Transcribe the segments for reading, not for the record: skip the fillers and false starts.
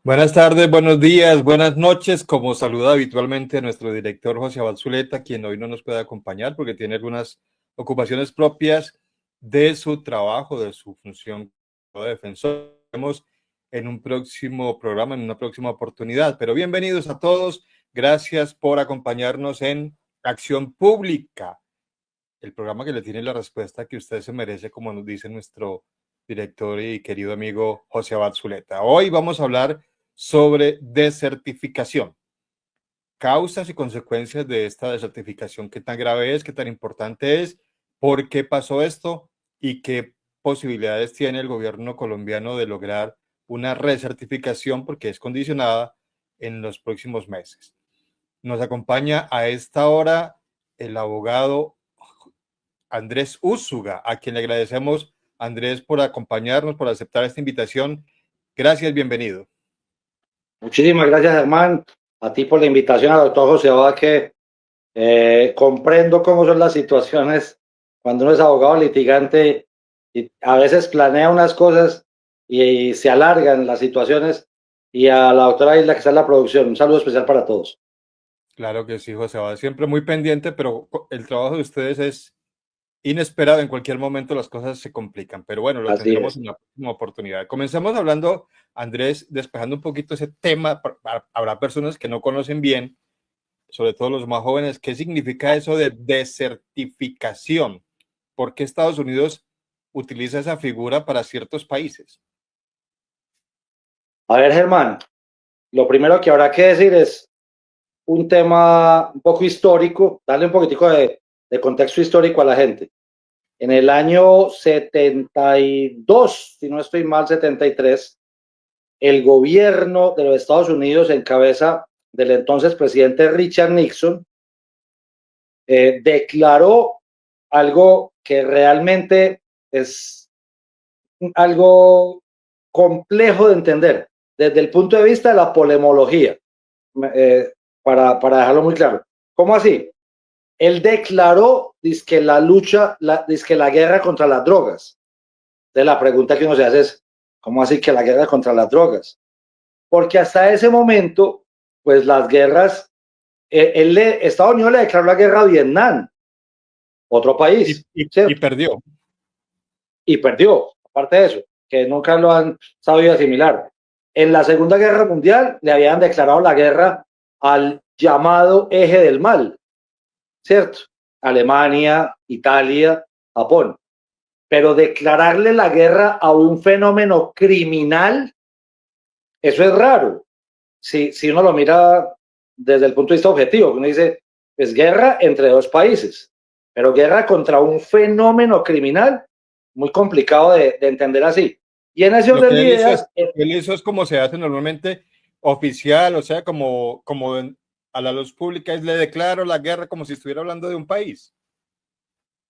Buenas tardes, buenos días, buenas noches. Como saluda habitualmente nuestro director José Abad Zuleta, quien hoy no nos puede acompañar porque tiene algunas ocupaciones propias de su trabajo, de su función como defensor. Vemos en un próximo programa, en una próxima oportunidad. Pero bienvenidos a todos. Gracias por acompañarnos en Acción Pública, el programa que le tiene la respuesta que usted se merece, como nos dice nuestro director y querido amigo José Abad Zuleta. Hoy vamos a hablar sobre desertificación, causas y consecuencias de esta desertificación, qué tan grave es, qué tan importante es, por qué pasó esto y qué posibilidades tiene el gobierno colombiano de lograr una recertificación, porque es condicionada en los próximos meses. Nos acompaña a esta hora el abogado Andrés Úsuga, a quien le agradecemos, Andrés, por acompañarnos, por aceptar esta invitación. Gracias, bienvenido. Muchísimas gracias, Germán, a ti por la invitación, al doctor José Abad, que comprendo cómo son las situaciones cuando uno es abogado litigante y a veces planea unas cosas y se alargan las situaciones. Y a la doctora Isla, que está en la producción, un saludo especial para todos. Claro que sí, José, va siempre muy pendiente, pero el trabajo de ustedes es inesperado. En cualquier momento las cosas se complican, pero bueno, lo Así tendremos es. en la próxima oportunidad. Comencemos hablando, Andrés, despejando un poquito ese tema. Habrá personas que no conocen bien, sobre todo los más jóvenes, qué significa eso de desertificación. ¿Por qué Estados Unidos utiliza esa figura para ciertos países? A ver, Germán, lo primero que habrá que decir es un tema un poco histórico, darle un poquitico de contexto histórico a la gente. En el año 72, si no estoy mal, 73, el gobierno de los Estados Unidos, en cabeza del entonces presidente Richard Nixon, declaró algo que realmente es algo complejo de entender desde el punto de vista de la polemología, eh, para dejarlo muy claro. ¿Cómo así? Él declaró dizque la lucha, dizque la guerra contra las drogas. Entonces la pregunta que uno se hace es, ¿cómo así que la guerra contra las drogas? Porque hasta ese momento, pues las guerras, Estados Unidos le declaró la guerra a Vietnam, otro Y, país, y, y ¿cierto? perdió. Y perdió, aparte de eso, que nunca lo han sabido asimilar. En la Segunda Guerra Mundial le habían declarado la guerra al llamado eje del mal, ¿cierto? Alemania, Italia, Japón. Pero declararle la guerra a un fenómeno criminal, eso es raro. Si uno lo mira desde el punto de vista objetivo, uno dice, es guerra entre dos países, pero guerra contra un fenómeno criminal, muy complicado de entender así. Y en ese Lo orden que de él hizo es, ideas, lo que él hizo es como se hace normalmente oficial, o sea, a la luz pública, es le declaro la guerra como si estuviera hablando de un país.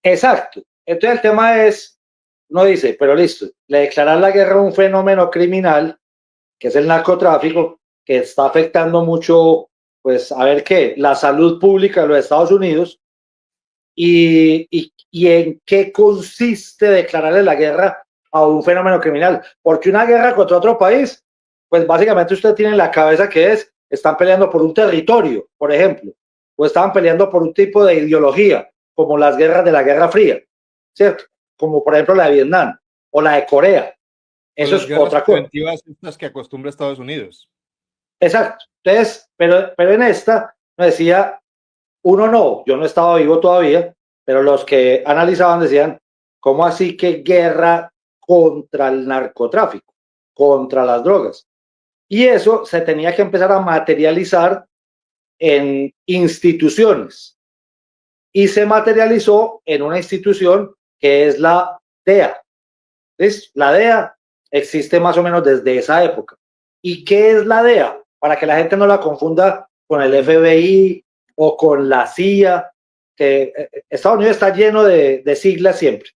exacto. Entonces el tema es, no dice, pero listo, le declarar la guerra a un fenómeno criminal, que es el narcotráfico, que está afectando mucho, pues, a ver qué, la salud pública de los Estados Unidos. Y en qué consiste declararle la guerra a un fenómeno criminal. Porque una guerra contra otro país, pues básicamente usted tiene en la cabeza que están peleando por un territorio, por ejemplo, o estaban peleando por un tipo de ideología, como las guerras de la Guerra Fría, ¿cierto? Como por ejemplo la de Vietnam o la de Corea. O Eso las es guerras otra cosa. preventivas estas que acostumbra Estados Unidos. Exacto. Entonces, pero en esta me decía, uno no, yo no estaba vivo todavía, pero los que analizaban decían, ¿cómo así que guerra contra el narcotráfico, contra las drogas? Y eso se tenía que empezar a materializar en instituciones. Y se materializó en una institución que es la DEA. ¿Listo? La DEA existe más o menos desde esa época. ¿Y qué es la DEA? Para que la gente no la confunda con el FBI o con la CIA, que Estados Unidos está lleno de siglas siempre.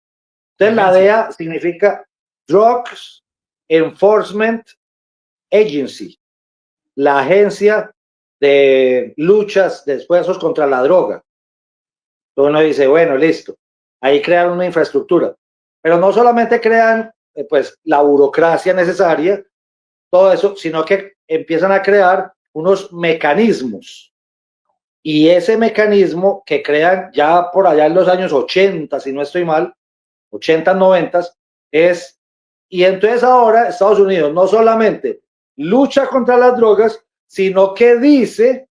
De Entonces la agencias. DEA significa Drugs Enforcement Agency, la agencia de luchas de esfuerzos contra la droga. Entonces uno dice, bueno, listo, ahí crean una infraestructura. Pero no solamente crean pues la burocracia necesaria, todo eso, sino que empiezan a crear unos mecanismos. Y ese mecanismo que crean ya por allá en los años 80, si no estoy mal, 80, 90, es, y entonces ahora Estados Unidos no solamente lucha contra las drogas, sino que dice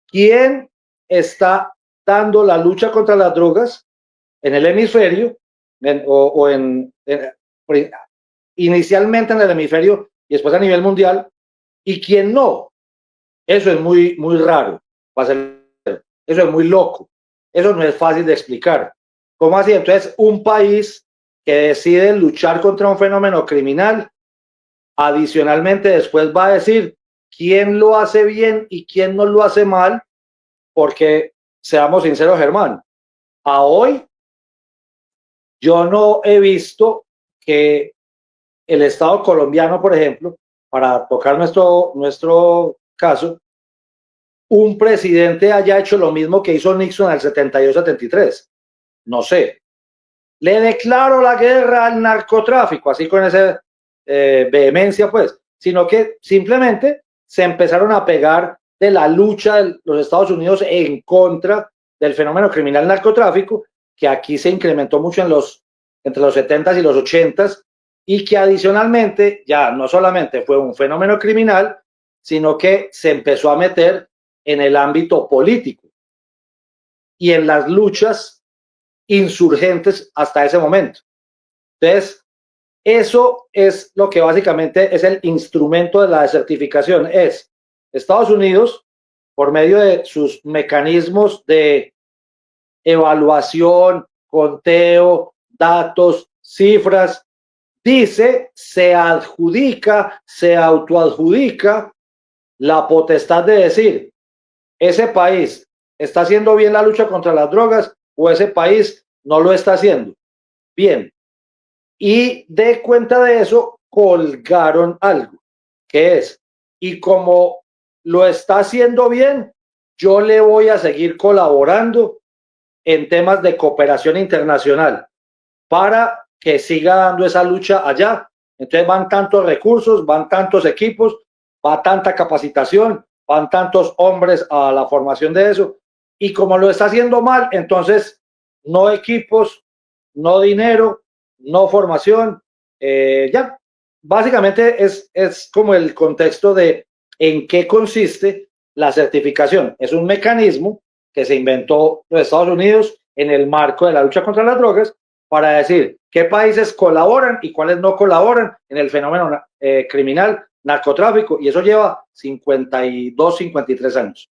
quién está dando la lucha contra las drogas en el hemisferio, inicialmente en el hemisferio y después a nivel mundial, y quién no. Eso es muy, muy raro. Eso es muy loco. Eso no es fácil de explicar. ¿Cómo así? Entonces, un país que decide luchar contra un fenómeno criminal, adicionalmente después va a decir quién lo hace bien y quién no lo hace mal, porque seamos sinceros, Germán, a hoy yo no he visto que el Estado colombiano, por ejemplo, para tocar nuestro caso, un presidente haya hecho lo mismo que hizo Nixon en el 72-73. No sé. Le declaro la guerra al narcotráfico, así con esa vehemencia, pues, sino que simplemente se empezaron a pegar de la lucha de los Estados Unidos en contra del fenómeno criminal narcotráfico, que aquí se incrementó mucho entre los 70s y los 80s, y que adicionalmente ya no solamente fue un fenómeno criminal, sino que se empezó a meter en el ámbito político y en las luchas insurgentes hasta ese momento. Entonces, eso es lo que básicamente es el instrumento de la desertificación, es Estados Unidos, por medio de sus mecanismos de evaluación, conteo, datos, cifras, dice, se adjudica, se autoadjudica la potestad de decir, ese país está haciendo bien la lucha contra las drogas o ese país no lo está haciendo bien. Y de cuenta de eso, colgaron algo, que es, y como lo está haciendo bien, yo le voy a seguir colaborando en temas de cooperación internacional para que siga dando esa lucha allá. Entonces van tantos recursos, van tantos equipos, va tanta capacitación, van tantos hombres a la formación de eso. Y como lo está haciendo mal, entonces no equipos, no dinero, no formación. Ya, básicamente es como el contexto de en qué consiste la certificación. Es un mecanismo que se inventó los Estados Unidos en el marco de la lucha contra las drogas para decir qué países colaboran y cuáles no colaboran en el fenómeno criminal, narcotráfico, y eso lleva 52, 53 años.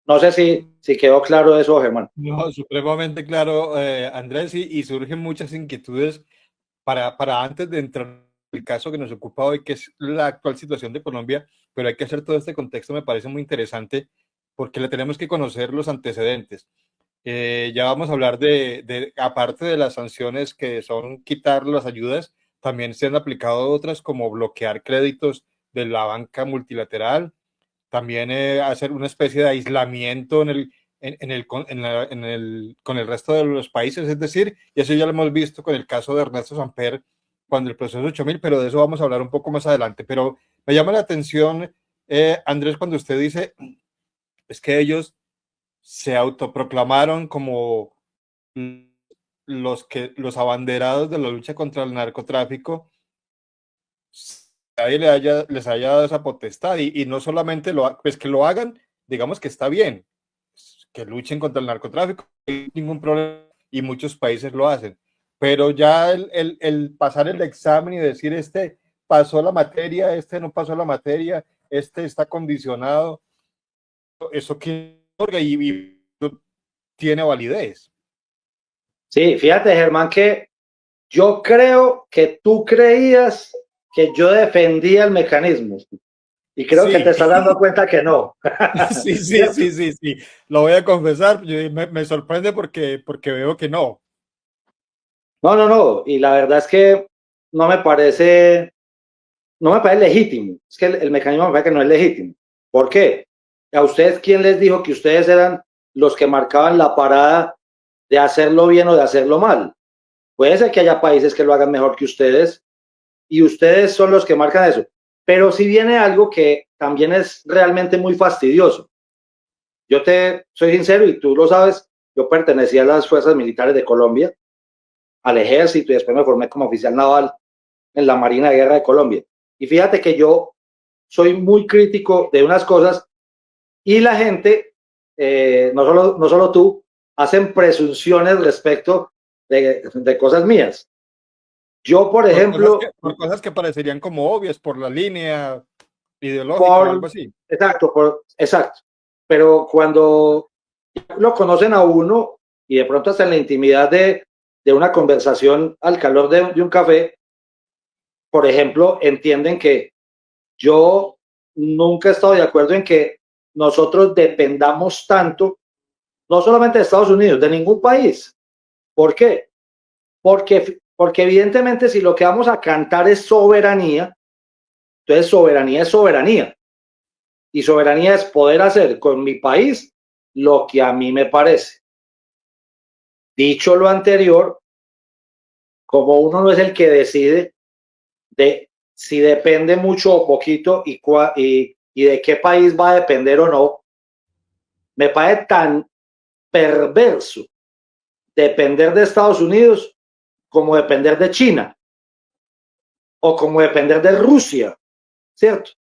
No sé si quedó claro eso, Germán. No, supremamente claro, Andrés, y surgen muchas inquietudes para antes de entrar en el caso que nos ocupa hoy, que es la actual situación de Colombia, pero hay que hacer todo este contexto, me parece muy interesante, porque le tenemos que conocer los antecedentes. Ya vamos a hablar aparte de las sanciones que son quitar las ayudas, también se han aplicado otras como bloquear créditos de la banca multilateral, también hacer una especie de aislamiento con el resto de los países, es decir, y eso ya lo hemos visto con el caso de Ernesto Samper cuando el proceso 8000, pero de eso vamos a hablar un poco más adelante. Pero me llama la atención, Andrés, cuando usted dice, es que ellos se autoproclamaron como los abanderados de la lucha contra el narcotráfico, nadie les haya dado esa potestad y no solamente pues que lo hagan, digamos que está bien, que luchen contra el narcotráfico, no hay ningún problema y muchos países lo hacen, pero ya el pasar el examen y decir este pasó la materia, este no pasó la materia, este está condicionado, eso que y tiene validez. Sí, fíjate, Germán, que yo creo que tú creías que yo defendía el mecanismo y creo que te Sí. estás dando cuenta que no. Sí. Lo voy a confesar, me sorprende porque veo que no. No. Y la verdad es que no me parece, no me parece legítimo. Es que el mecanismo me parece que no es legítimo. ¿Por qué? ¿A ustedes quién les dijo que ustedes eran los que marcaban la parada de hacerlo bien o de hacerlo mal? Puede ser que haya países que lo hagan mejor que ustedes y ustedes son los que marcan eso. Pero si viene algo que también es realmente muy fastidioso. Yo te soy sincero y tú lo sabes, yo pertenecía a las fuerzas militares de Colombia, al ejército y después me formé como oficial naval en la Marina de Guerra de Colombia. Y fíjate que yo soy muy crítico de unas cosas y la gente, no solo tú, hacen presunciones respecto de cosas mías. Yo, por ejemplo, Por cosas que parecerían como obvias, por la línea ideológica o algo por, así. exacto, pero cuando lo conocen a uno y de pronto hasta en la intimidad de una conversación al calor de un café, por ejemplo, entienden que yo nunca he estado de acuerdo en que nosotros dependamos tanto, no solamente de Estados Unidos, de ningún país. ¿Por qué? Porque evidentemente si lo que vamos a cantar es soberanía, entonces soberanía es soberanía. Y soberanía es poder hacer con mi país lo que a mí me parece. Dicho lo anterior, como uno no es el que decide de si depende mucho o poquito y de qué país va a depender o no, me parece tan perverso depender de Estados Unidos como depender de China o como depender de Rusia, ¿cierto?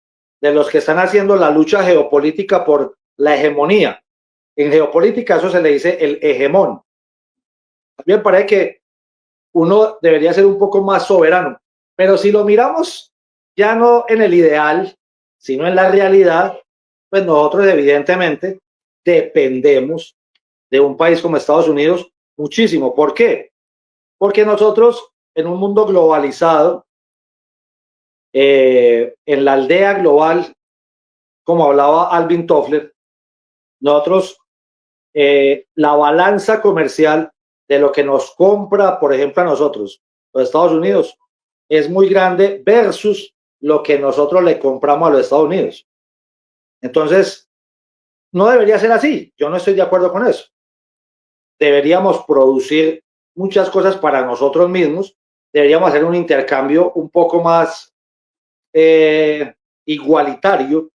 De los que están haciendo la lucha geopolítica por la hegemonía. En geopolítica eso se le dice el hegemón. A mí me parece que uno debería ser un poco más soberano, pero si lo miramos ya no en el ideal, sino en la realidad, pues nosotros evidentemente dependemos de un país como Estados Unidos muchísimo. ¿Por qué? Porque nosotros en un mundo globalizado, en la aldea global, como hablaba Alvin Toffler, nosotros, la balanza comercial de lo que nos compra, por ejemplo, a nosotros, los Estados Unidos, es muy grande versus lo que nosotros le compramos a los Estados Unidos. Entonces, no debería ser así. Yo no estoy de acuerdo con eso. Deberíamos producir muchas cosas para nosotros mismos. Deberíamos hacer un intercambio un poco más igualitario,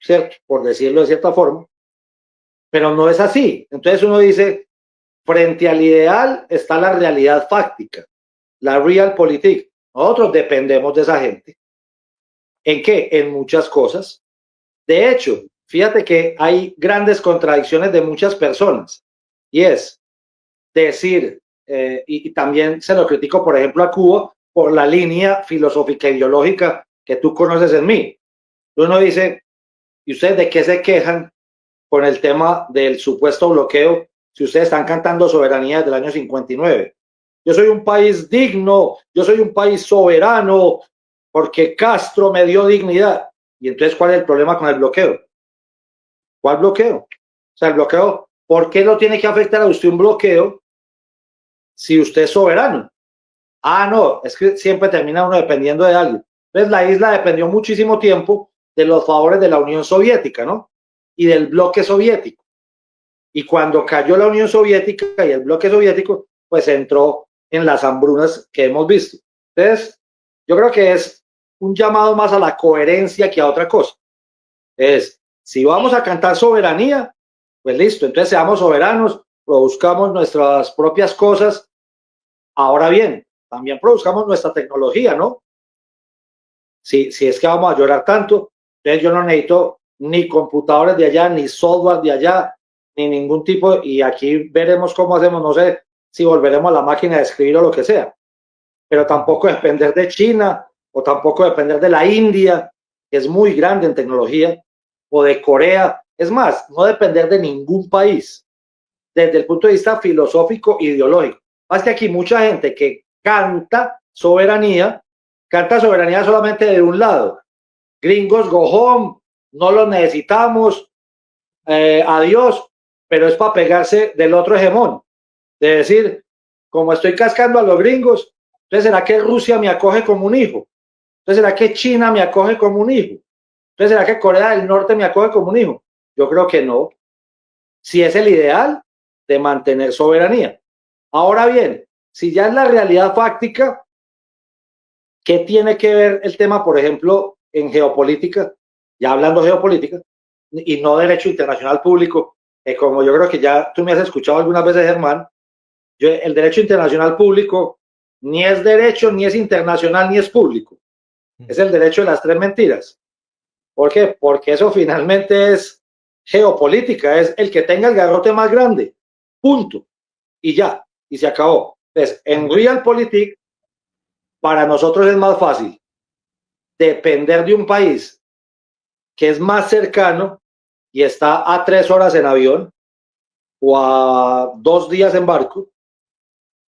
¿cierto? Por decirlo de cierta forma, pero no es así. Entonces uno dice, frente al ideal está la realidad fáctica, la realpolitik. Nosotros dependemos de esa gente. ¿En qué? En muchas cosas. De hecho, fíjate que hay grandes contradicciones de muchas personas. Y es decir, y también se lo critico, por ejemplo, a Cuba por la línea filosófica e ideológica que tú conoces en mí. Uno dice, ¿y ustedes de qué se quejan con el tema del supuesto bloqueo si ustedes están cantando soberanía desde el año 59? Yo soy un país digno, yo soy un país soberano, porque Castro me dio dignidad. Y entonces, ¿cuál es el problema con el bloqueo? ¿Cuál bloqueo? O sea, el bloqueo, ¿por qué no tiene que afectar a usted un bloqueo si usted es soberano? Ah, no, es que siempre termina uno dependiendo de alguien. Entonces, la isla dependió muchísimo tiempo de los favores de la Unión Soviética, ¿no? Y del bloque soviético. Y cuando cayó la Unión Soviética y el bloque soviético, pues entró en las hambrunas que hemos visto. Entonces, yo creo que es un llamado más a la coherencia que a otra cosa. Es, si vamos a cantar soberanía, pues listo, entonces seamos soberanos, produzcamos nuestras propias cosas. Ahora bien, también produzcamos nuestra tecnología, ¿no? Si es que vamos a llorar tanto, entonces yo no necesito ni computadores de allá, ni software de allá, ni ningún tipo, y aquí veremos cómo hacemos, no sé si volveremos a la máquina de escribir o lo que sea, pero tampoco depender de China o tampoco depender de la India, que es muy grande en tecnología, o de Corea, es más, no depender de ningún país desde el punto de vista filosófico e ideológico. Más que aquí mucha gente que canta soberanía solamente de un lado. Gringos, go home, no los necesitamos, adiós, pero es para pegarse del otro hegemón. De decir, como estoy cascando a los gringos, entonces ¿será que Rusia me acoge como un hijo? Entonces ¿será que China me acoge como un hijo? Entonces ¿será que Corea del Norte me acoge como un hijo? Yo creo que no. Si es el ideal de mantener soberanía. Ahora bien, si ya es la realidad fáctica, ¿qué tiene que ver el tema, por ejemplo, en geopolítica, ya hablando de geopolítica, y no derecho internacional público, como yo creo que ya tú me has escuchado algunas veces, Germán, el derecho internacional público ni es derecho, ni es internacional, ni es público. Es el derecho de las tres mentiras. ¿Por qué? Porque eso finalmente es geopolítica, es el que tenga el garrote más grande. Punto. Y ya, y se acabó. Entonces, en Realpolitik, para nosotros es más fácil depender de un país que es más cercano y está a 3 horas en avión o a 2 días en barco,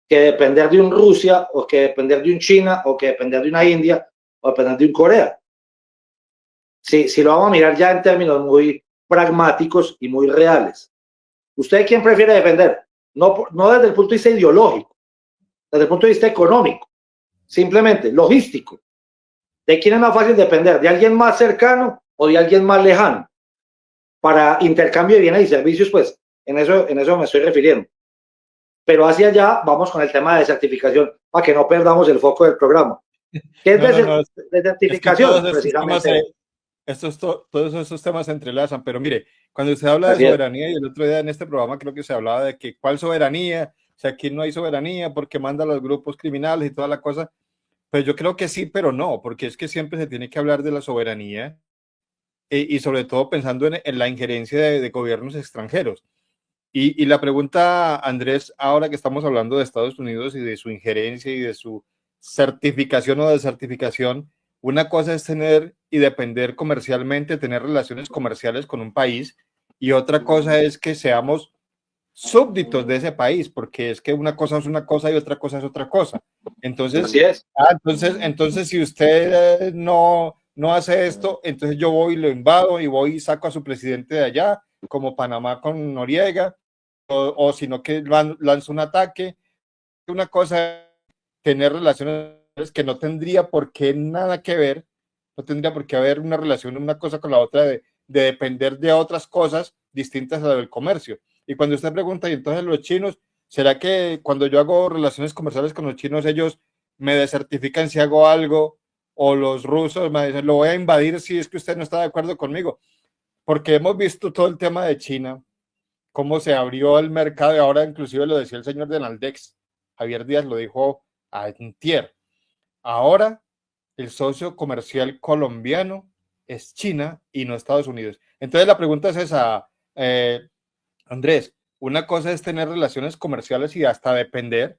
que depender de un Rusia o que depender de un China o que depender de una India o depender de un Corea. Si lo vamos a mirar ya en términos muy pragmáticos y muy reales. ¿Usted quién prefiere defender? No desde el punto de vista ideológico, desde el punto de vista económico, simplemente logístico. ¿De quién es más fácil depender? ¿De alguien más cercano o de alguien más lejano? Para intercambio de bienes y servicios, pues en eso me estoy refiriendo. Pero hacia allá vamos con el tema de desertificación para que no perdamos el foco del programa. ¿Qué es desertificación? Precisamente. Todos estos temas se entrelazan, pero mire, cuando usted habla de soberanía, y el otro día en este programa creo que se hablaba de que cuál soberanía, o sea, aquí no hay soberanía porque manda a los grupos criminales y toda la cosa, pues yo creo que sí, pero no, porque es que siempre se tiene que hablar de la soberanía y sobre todo pensando en la injerencia de gobiernos extranjeros. Y la pregunta, Andrés, ahora que estamos hablando de Estados Unidos y de su injerencia y de su certificación o desertificación, una cosa es tener y depender comercialmente, tener relaciones comerciales con un país, y otra cosa es que seamos súbditos de ese país, porque es que una cosa es una cosa y otra cosa es otra cosa. Entonces, entonces si usted no hace esto, entonces yo voy y lo invado y voy y saco a su presidente de allá, como Panamá con Noriega, o sino que lanza un ataque. Una cosa es tener relaciones que no tendría por qué nada que ver, no tendría por qué haber una relación una cosa con la otra de depender de otras cosas distintas a la del comercio. Y cuando usted pregunta, y entonces los chinos, ¿será que cuando yo hago relaciones comerciales con los chinos, ellos me desertifican si hago algo? O los rusos me dicen, lo voy a invadir si es que usted no está de acuerdo conmigo. Porque hemos visto todo el tema de China, cómo se abrió el mercado, y ahora inclusive lo decía el señor de Naldex, Javier Díaz lo dijo antier. Ahora el socio comercial colombiano es China y no Estados Unidos. Entonces la pregunta es esa, Andrés, una cosa es tener relaciones comerciales y hasta depender,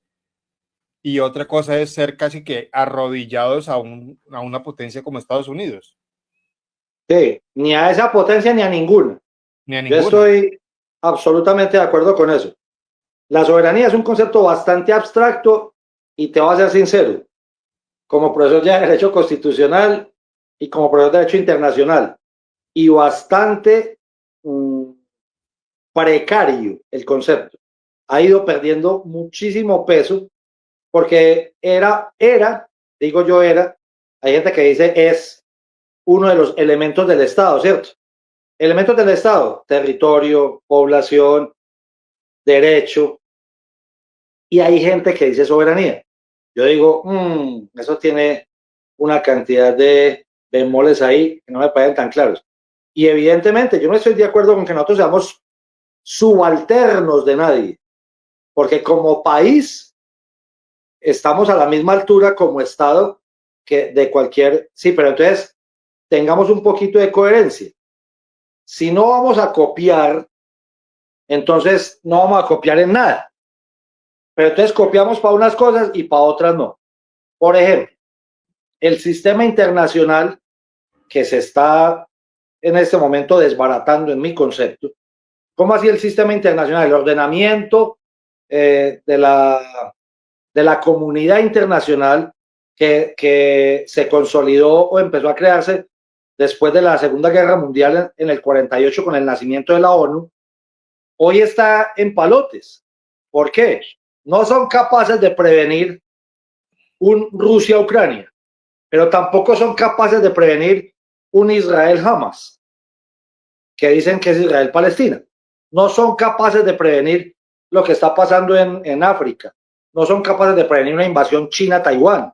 y otra cosa es ser casi que arrodillados a una potencia como Estados Unidos. Sí, ni a esa potencia ni a ninguna. Ni a ninguna. Yo estoy absolutamente de acuerdo con eso. La soberanía es un concepto bastante abstracto y te voy a ser sincero, como profesor ya de Derecho Constitucional y como profesor de Derecho Internacional, y bastante precario el concepto. Ha ido perdiendo muchísimo peso porque digo yo hay gente que dice es uno de los elementos del Estado, ¿cierto? Elementos del Estado, territorio, población, derecho, y hay gente que dice soberanía. Yo digo, eso tiene una cantidad de bemoles ahí que no me parecen tan claros. Y evidentemente yo no estoy de acuerdo con que nosotros seamos subalternos de nadie, porque como país estamos a la misma altura como Estado que de cualquier, sí, pero entonces tengamos un poquito de coherencia. Si no vamos a copiar, entonces no vamos a copiar en nada. Pero entonces copiamos para unas cosas y para otras no. Por ejemplo, el sistema internacional que se está en este momento desbaratando en mi concepto. ¿Cómo así el sistema internacional? El ordenamiento de la comunidad internacional que se consolidó o empezó a crearse después de la Segunda Guerra Mundial en el 48 con el nacimiento de la ONU, hoy está en palotes. ¿Por qué? No son capaces de prevenir un Rusia-Ucrania, pero tampoco son capaces de prevenir un Israel-Hamas, que dicen que es Israel-Palestina. No son capaces de prevenir lo que está pasando en África. No son capaces de prevenir una invasión China-Taiwán.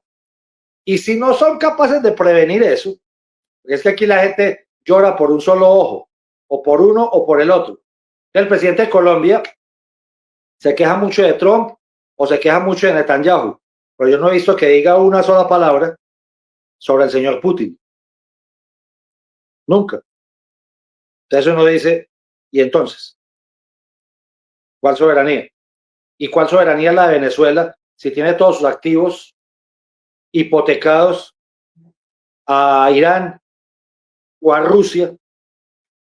Y si no son capaces de prevenir eso, Porque es que aquí la gente llora por un solo ojo, o por uno o por el otro. El presidente de Colombia se queja mucho de Trump o se queja mucho de Netanyahu, pero yo no he visto que diga una sola palabra sobre el señor Putin. Nunca. Entonces uno dice, ¿y entonces? ¿Cuál soberanía? ¿Y cuál soberanía es la de Venezuela si tiene todos sus activos hipotecados a Irán o a Rusia?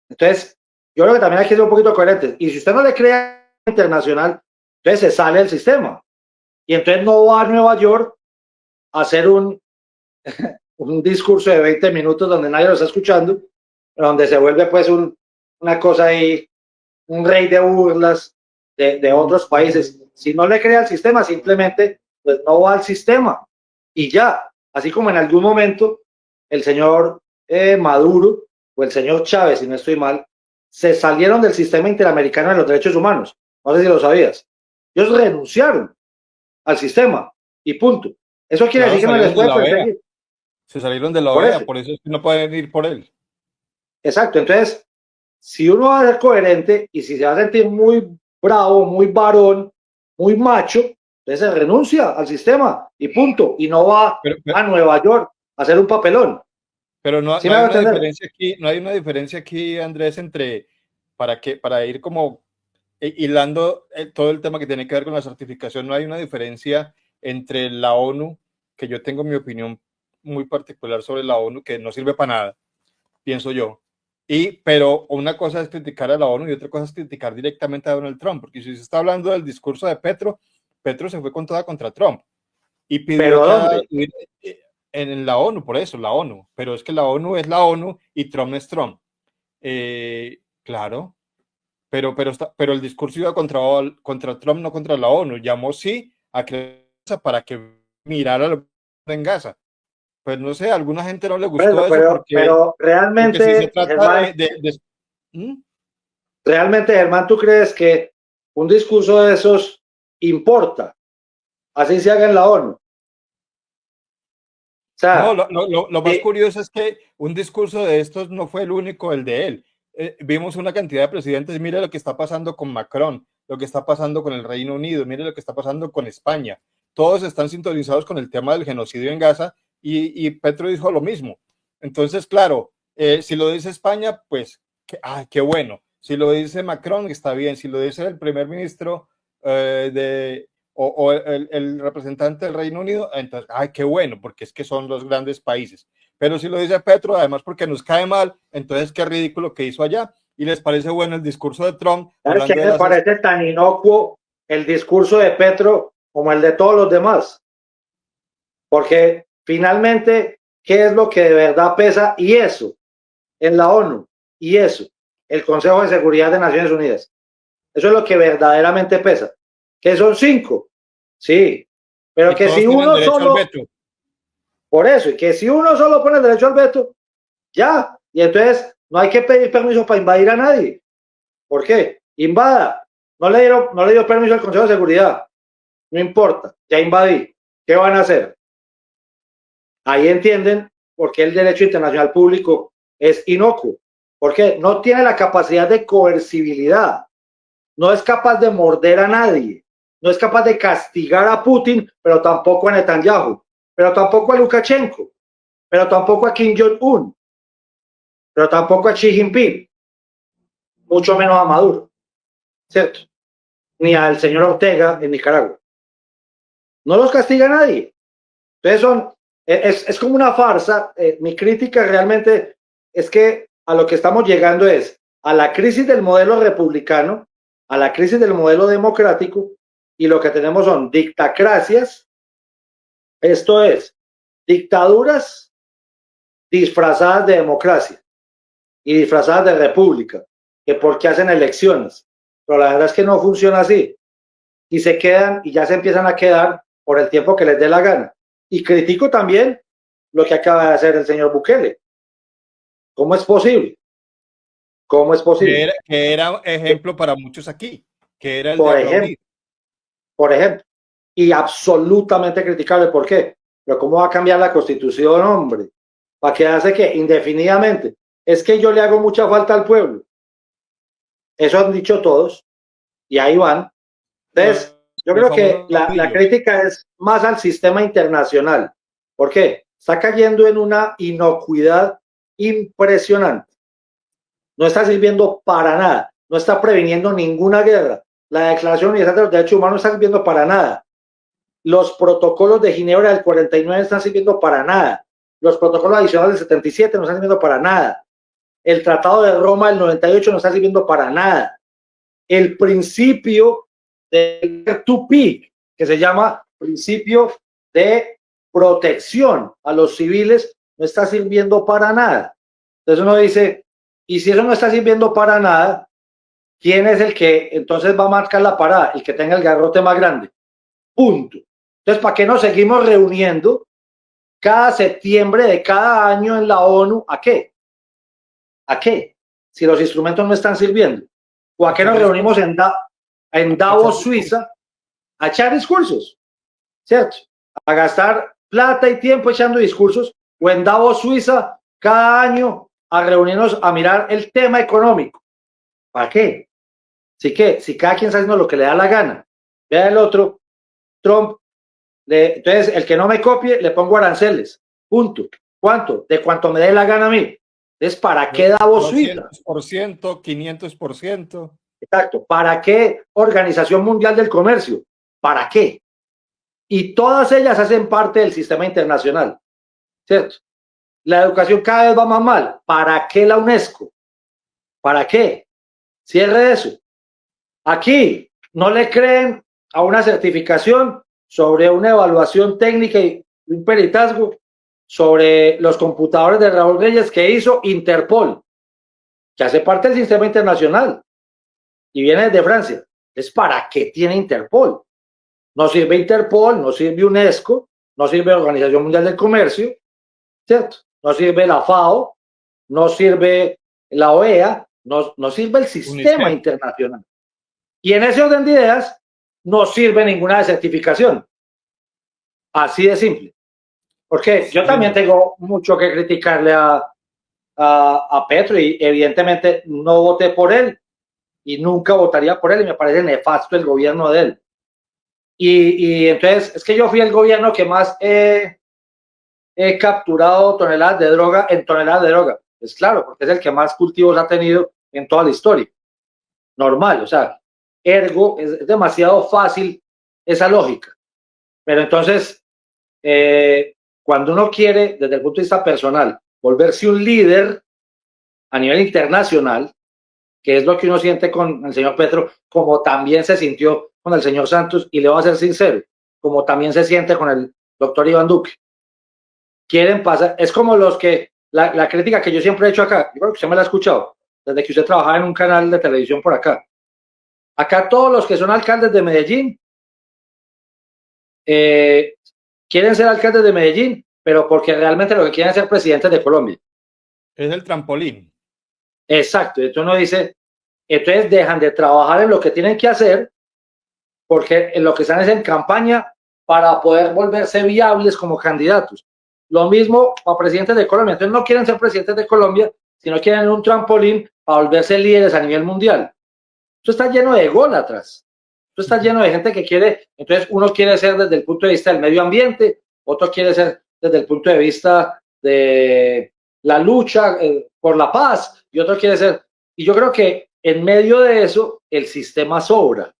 Entonces, yo creo que también hay que ser un poquito coherentes. Y si usted no le crea internacional, entonces se sale del sistema. Y entonces no va a Nueva York a hacer un discurso de 20 minutos donde nadie lo está escuchando, donde se vuelve pues una cosa ahí, un rey de burlas de otros países. Si no le crea el sistema, simplemente pues no va al sistema y ya. Así como en algún momento el señor Maduro o el señor Chávez, si no estoy mal, se salieron del sistema interamericano de los derechos humanos. No sé si lo sabías. Ellos renunciaron al sistema y punto. Eso quiere Claro, decir que no les puede perseguir. se salieron de la Por OEA, eso. por eso es que no pueden ir por él. Exacto. Entonces, si uno va a ser coherente y si se va a sentir muy bravo, muy varón, muy macho, entonces se renuncia al sistema y punto. Y no va Pero, a Nueva York a hacer un papelón. pero no, ¿Sí no me hay va a una entender? diferencia aquí, no hay una diferencia aquí, Andrés, entre para ir como hilando todo el tema que tiene que ver con la certificación, no hay una diferencia entre la ONU, que yo tengo mi opinión muy particular sobre la ONU, que no sirve para nada, pienso yo. Pero una cosa es criticar a la ONU y otra cosa es criticar directamente a Donald Trump, porque si se está hablando del discurso de Petro, Petro se fue con toda contra Trump y pidió ¿Pero que dónde? en la ONU, por eso, la ONU, pero es que la ONU es la ONU y Trump es Trump. Claro, pero el discurso iba contra Trump, no contra la ONU. Llamó sí a Gaza para que mirara lo en Gaza. Pues no sé, a alguna gente no le gustó eso Pero porque si se realmente, trata Germán, ¿Mm? realmente, Germán, ¿tú crees que un discurso de esos importa? Así se haga en la ONU. O No, sea, lo más curioso es que un discurso de estos no fue el único, el de él. Vimos una cantidad de presidentes, mire lo que está pasando con Macron, lo que está pasando con el Reino Unido, mire lo que está pasando con España. Todos están sintonizados con el tema del genocidio en Gaza y Petro dijo lo mismo. Entonces, claro, si lo dice España, pues, qué bueno. Si lo dice Macron, está bien. Si lo dice el primer ministro o el representante del Reino Unido, entonces, qué bueno, porque es que son los grandes países. Pero si lo dice Petro, además porque nos cae mal, entonces qué ridículo que hizo allá. Y les parece bueno el discurso de Trump ¿sabes qué hablando de me las... parece tan inocuo el discurso de Petro como el de todos los demás? Porque finalmente, ¿qué es lo que de verdad pesa? Y eso, en la ONU, y eso, el Consejo de Seguridad de Naciones Unidas. Eso es lo que verdaderamente pesa. Que son 5, sí, pero Y que todos si tienen uno derecho al solo, veto. por eso, y que si uno solo pone el derecho al veto, ya, y entonces no hay que pedir permiso para invadir a nadie. ¿Por qué? Invada. No le dio permiso al Consejo de Seguridad. No importa, ya invadí. ¿Qué van a hacer? Ahí entienden por qué el derecho internacional público es inocuo. Porque no tiene la capacidad de coercibilidad. No es capaz de morder a nadie. No es capaz de castigar a Putin, pero tampoco a Netanyahu. Pero tampoco a Lukashenko. Pero tampoco a Kim Jong-un. Pero tampoco a Xi Jinping. Mucho menos a Maduro. ¿Cierto? Ni al señor Ortega en Nicaragua. No los castiga nadie. Entonces es como una farsa. Mi crítica realmente es que a lo que estamos llegando es a la crisis del modelo republicano, a la crisis del modelo democrático, y lo que tenemos son dictacracias, esto es, dictaduras disfrazadas de democracia y disfrazadas de república, que porque hacen elecciones, pero la verdad es que no funciona así, y se quedan y ya se empiezan a quedar por el tiempo que les dé la gana. Y critico también lo que acaba de hacer el señor Bukele. ¿Cómo es posible? ¿Cómo es posible? Que era ejemplo para muchos aquí, que era el de Por ejemplo, aplaudir. por ejemplo, y absolutamente criticable. ¿Por qué? Pero ¿cómo va a cambiar la constitución, hombre? para quedarse que indefinidamente. Es que yo le hago mucha falta al pueblo. Eso han dicho todos y ahí van. Entonces, yo creo que la crítica es más al sistema internacional. ¿Por qué? Está cayendo en una inocuidad impresionante. No está sirviendo para nada. No está previniendo ninguna guerra. La Declaración Universal de los Derechos Humanos no está sirviendo para nada. Los protocolos de Ginebra del 49 no están sirviendo para nada. Los protocolos adicionales del 77 no están sirviendo para nada. El Tratado de Roma del 98 no está sirviendo para nada. El principio del peer-to-peer, que se llama principio de protección a los civiles, no está sirviendo para nada. Entonces uno dice, y si eso no está sirviendo para nada, ¿quién es el que entonces va a marcar la parada? El que tenga el garrote más grande. Punto. Entonces, ¿para qué nos seguimos reuniendo cada septiembre de cada año en la ONU? ¿A qué? ¿A qué? Si los instrumentos no están sirviendo. ¿O a qué nos reunimos en Davos, Suiza, a echar discursos? ¿Cierto? A gastar plata y tiempo echando discursos, o en Davos, Suiza, cada año a reunirnos a mirar el tema económico. ¿Para qué? Si cada quien está haciendo lo que le da la gana. Vea el otro, Trump. Entonces, el que no me copie, le pongo aranceles. Punto. ¿Cuánto? De cuánto me dé la gana a mí. Entonces, ¿para qué Davos, Suiza? 200%, 500%. Exacto. ¿Para qué Organización Mundial del Comercio? ¿Para qué? Y todas ellas hacen parte del sistema internacional. ¿Cierto? La educación cada vez va más mal. ¿Para qué la UNESCO? ¿Para qué? Cierre eso. Aquí no le creen a una certificación sobre una evaluación técnica y un peritazgo sobre los computadores de Raúl Reyes que hizo Interpol, que hace parte del sistema internacional y viene de Francia. ¿Es para qué tiene Interpol? No sirve Interpol, no sirve UNESCO, no sirve la Organización Mundial del Comercio, ¿cierto? No sirve la FAO, no sirve la OEA, no sirve el sistema internacional. Y en ese orden de ideas, no sirve ninguna certificación. Así de simple. Porque yo también tengo mucho que criticarle a Petro y evidentemente no voté por él y nunca votaría por él y me parece nefasto el gobierno de él. Y entonces es que yo fui el gobierno que más he capturado toneladas de droga en toneladas de droga. Es claro, porque es el que más cultivos ha tenido en toda la historia. Normal, o sea, ergo, es demasiado fácil esa lógica. Pero entonces, cuando uno quiere, desde el punto de vista personal, volverse un líder a nivel internacional, que es lo que uno siente con el señor Petro, como también se sintió con el señor Santos, y le voy a ser sincero, como también se siente con el doctor Iván Duque. Quieren pasar, es como los que, la crítica que yo siempre he hecho acá, yo creo que usted me la ha escuchado, desde que usted trabajaba en un canal de televisión por acá. Acá todos los que son alcaldes de Medellín quieren ser alcaldes de Medellín, pero porque realmente lo que quieren es ser presidentes de Colombia. Es el trampolín. Exacto. Entonces uno dice, entonces dejan de trabajar en lo que tienen que hacer, porque en lo que están es en campaña para poder volverse viables como candidatos. Lo mismo para presidentes de Colombia. Entonces no quieren ser presidentes de Colombia, sino quieren un trampolín para volverse líderes a nivel mundial. Esto está lleno de ególatras. Esto está lleno de gente que quiere, entonces uno quiere ser desde el punto de vista del medio ambiente, otro quiere ser desde el punto de vista de la lucha por la paz, y otro quiere ser, y yo creo que en medio de eso el sistema sobra.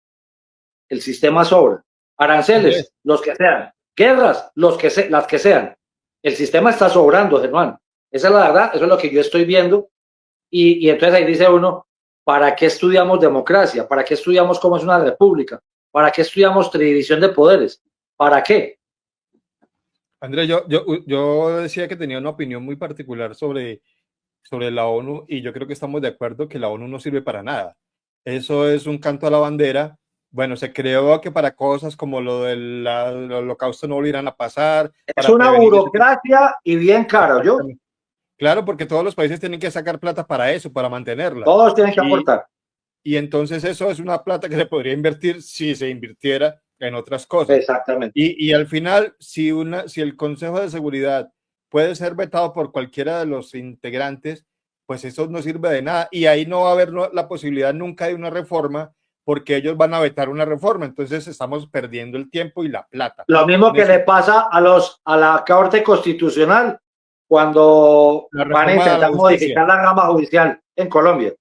El sistema sobra. Aranceles, los que sean. Guerras, las que sean. El sistema está sobrando, Germán. Esa es la verdad, eso es lo que yo estoy viendo. Y entonces ahí dice uno, ¿para qué estudiamos democracia? ¿Para qué estudiamos cómo es una república? ¿Para qué estudiamos división de poderes? ¿Para qué? Andrés, yo decía que tenía una opinión muy particular sobre la ONU y yo creo que estamos de acuerdo que la ONU no sirve para nada. Eso es un canto a la bandera. Bueno, se creó que para cosas como lo del holocausto no volvieran a pasar. Es una burocracia y bien cara, ¿yo? Claro, porque todos los países tienen que sacar plata para eso, para mantenerla. Todos tienen que aportar. Y entonces eso es una plata que se podría invertir si se invirtiera en otras cosas. Exactamente. Y al final, si el Consejo de Seguridad puede ser vetado por cualquiera de los integrantes, pues eso no sirve de nada. Y ahí no va a haber la posibilidad nunca de una reforma, porque ellos van a vetar una reforma. Entonces estamos perdiendo el tiempo y la plata. Lo mismo que le pasa a la Corte Constitucional cuando van a intentar modificar la rama judicial en Colombia.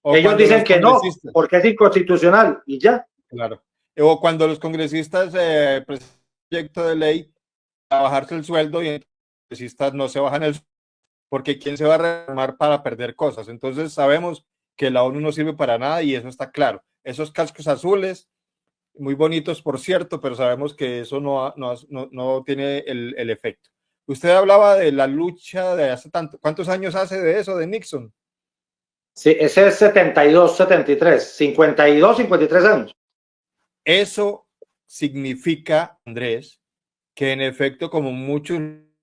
O ellos dicen que no, porque es inconstitucional y ya. Claro. O cuando los congresistas presentan un proyecto de ley a bajarse el sueldo y los congresistas no se bajan el sueldo, porque ¿quién se va a reformar para perder cosas? Entonces sabemos que la ONU no sirve para nada y eso está claro. Esos cascos azules, muy bonitos por cierto, pero sabemos que eso no tiene el efecto. Usted hablaba de la lucha de hace tanto, ¿cuántos años hace de eso, de Nixon? Sí, ese es 72, 73, 52, 53 años. Eso significa, Andrés, que en efecto, como muchos,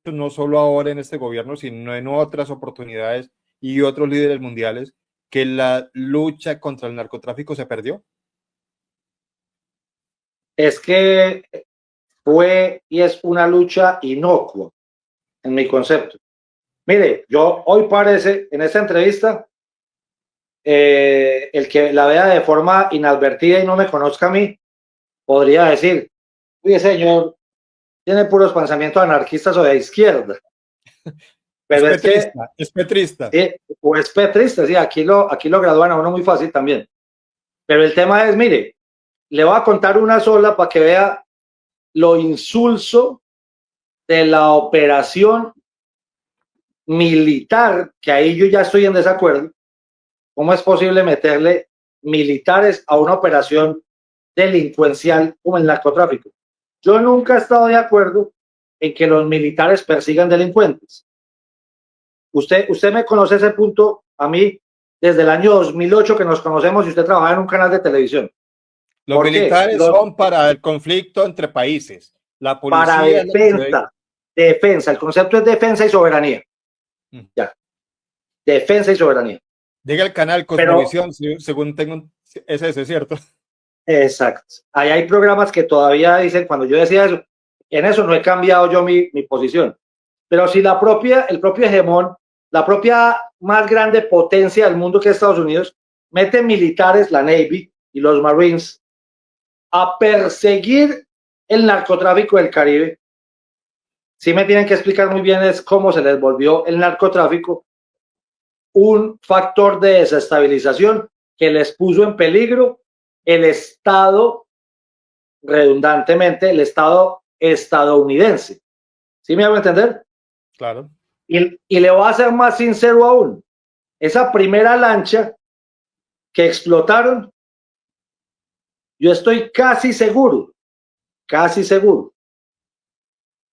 no solo ahora en este gobierno, sino en otras oportunidades y otros líderes mundiales, que la lucha contra el narcotráfico se perdió. Es que fue y es una lucha inocua, en mi concepto. Mire, yo hoy parece, en esta entrevista, el que la vea de forma inadvertida y no me conozca a mí, podría decir, oye señor, tiene puros pensamientos anarquistas o de izquierda. Pero es petrista, es petrista. Sí, o es petrista, sí, aquí lo gradúan a uno muy fácil también. Pero el tema es, mire, le voy a contar una sola para que vea lo insulso de la operación militar, que ahí yo ya estoy en desacuerdo. ¿Cómo es posible meterle militares a una operación delincuencial como el narcotráfico? Yo nunca he estado de acuerdo en que los militares persigan delincuentes. Usted me conoce ese punto a mí desde el año 2008 que nos conocemos y usted trabaja en un canal de televisión. Los militares son para el conflicto entre países. La policía para defensa. El concepto es defensa y soberanía. Ya. Defensa y soberanía. Llega el canal Cosmovisión, según tengo, ese es cierto. Exacto. Ahí hay programas que todavía dicen, cuando yo decía eso, en eso no he cambiado yo mi posición. Pero si el propio hegemón, la propia más grande potencia del mundo que es Estados Unidos, mete militares, la Navy y los Marines, a perseguir el narcotráfico del Caribe, sí me tienen que explicar muy bien es cómo se les volvió el narcotráfico un factor de desestabilización que les puso en peligro el Estado, redundantemente, el Estado estadounidense. ¿Sí me hago entender? Claro. Y le voy a ser más sincero aún. Esa primera lancha que explotaron, yo estoy casi seguro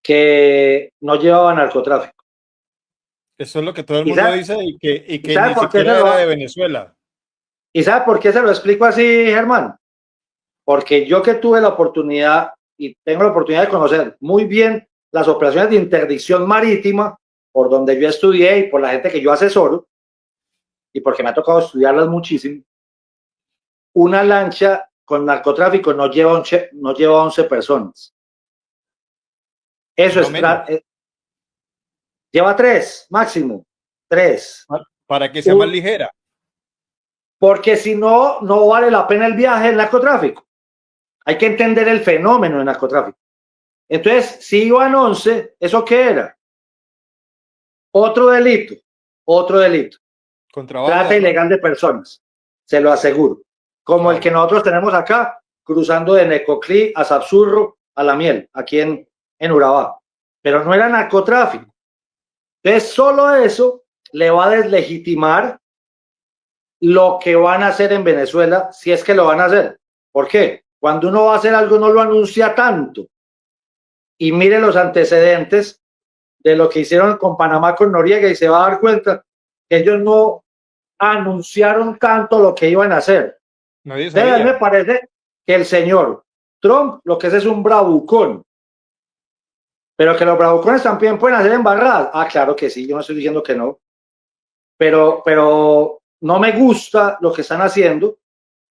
que no llevaba narcotráfico. Eso es lo que todo el mundo dice y que ni siquiera era de Venezuela. ¿Y sabe por qué se lo explico así, Germán? Porque yo que tuve la oportunidad y tengo la oportunidad de conocer muy bien las operaciones de interdicción marítima, por donde yo estudié y por la gente que yo asesoro, y porque me ha tocado estudiarlas muchísimo, una lancha con narcotráfico no lleva 11 personas. Eso no es... lleva 3, máximo. 3. Para que sea más ligera. Porque si no, no vale la pena el viaje del narcotráfico. Hay que entender el fenómeno del narcotráfico. Entonces, si iban 11, ¿eso qué era? Otro delito. Trata ilegal de personas, se lo aseguro. Como el que nosotros tenemos acá, cruzando de Necoclí a Sapsurro a La Miel, aquí en Urabá. Pero no era narcotráfico. Entonces, solo eso le va a deslegitimar lo que van a hacer en Venezuela, si es que lo van a hacer. ¿Por qué? Cuando uno va a hacer algo no lo anuncia tanto. Y mire los antecedentes de lo que hicieron con Panamá, con Noriega, y se va a dar cuenta que ellos no anunciaron tanto lo que iban a hacer. Nadie sabía. Me parece que el señor Trump lo que es un bravucón. Pero que los bravucones también pueden hacer embarradas. Ah, claro que sí, yo no estoy diciendo que no. Pero no me gusta lo que están haciendo.